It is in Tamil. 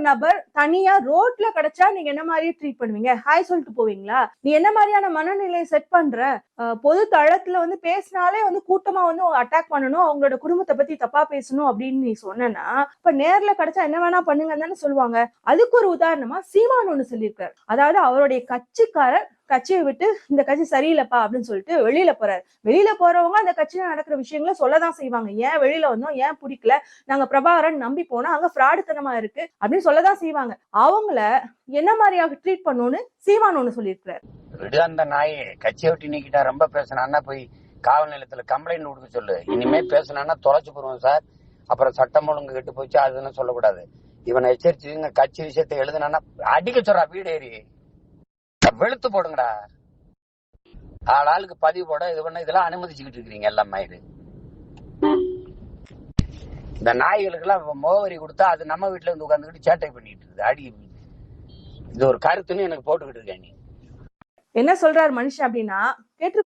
நபர் தனியா ரோட்ல கிடைச்சா நீங்க என்ன மாதிரியே ட்ரீட் பண்ணுவீங்க? ஹாய் சொல்லிட்டு போவீங்களா? நீ என்ன மாதிரியான மனநிலையை செட் பண்ற? பொது தளத்துல வந்து பேசினாலே வந்து கூட்டமா வந்து அட்டாக் பண்ணணும், அவங்களோட குடும்பத்தை பத்தி தப்பா பேசணும் அப்படின்னு நீ சொன்னா, இப்ப நேர்ல கிடைச்சா என்ன வேணா பண்ணுங்கன்னு தானே சொல்லுவாங்க. அதுக்கு ஒரு உதாரணமா சீமான் ஒண்ணு சொல்லியிருக்காரு. அதாவது அவருடைய கட்சிக்காரர் கட்சியை விட்டு இந்த கட்சி சரியில்லைப்பா அப்படின்னு சொல்லிட்டு வெளியில போறாரு. வெளியில போறவங்க அந்த கட்சியில நடக்கிற விஷயங்களை சொல்லதான் செய்வாங்க. ஏன் வெளியில வந்தோம், ஏன் பிடிக்கல, நாங்க பிரபாகரன் நம்பி போனா அங்க ஃப்ராடுத்தனமா இருக்கு அப்படின்னு சொல்லதான் செய்வாங்க. அவங்கள என்ன மாதிரியாக ட்ரீட் பண்ணணும்னு சீமான் ஒண்ணு சொல்லியிருக்கிறார். அந்த நாய் கட்சியை விட்டு நீக்கிட்டா ரொம்ப பேசினா போய் காவல் நிலையத்துல கம்ப்ளைண்ட் கொடுக்க சொல்லு. இனிமே பேசினா தொலைச்சு போடுவோம் சார், அப்புறம் சட்டம் ஒழுங்கு கெட்டு போச்சு அதுன்னு சொல்லக்கூடாது. இவனை எச்சரிச்சுங்க. கட்சி விஷயத்தை எழுதுனா அடிக்க சொல்றா, வீடு ஏறி வெளுத்து போடுங்கடா. ஆளுக்கு பதிவு போட இது பண்ண இதெல்லாம் அனுமதிச்சுக்கிட்டு இருக்கிறீங்க எல்லாம் இது. இந்த நாய்களுக்கு எல்லாம் முகவரி கொடுத்தா அது நம்ம வீட்டுல இருந்து உட்காந்துக்கிட்டு சேட்டை பண்ணிட்டு இருக்குது. அடி இது ஒரு கருத்துன்னு எனக்கு போட்டுக்கிட்டு இருக்கேன். நீ என்ன சொல்றாரு மனுஷன் அப்படின்னா, கேட்டு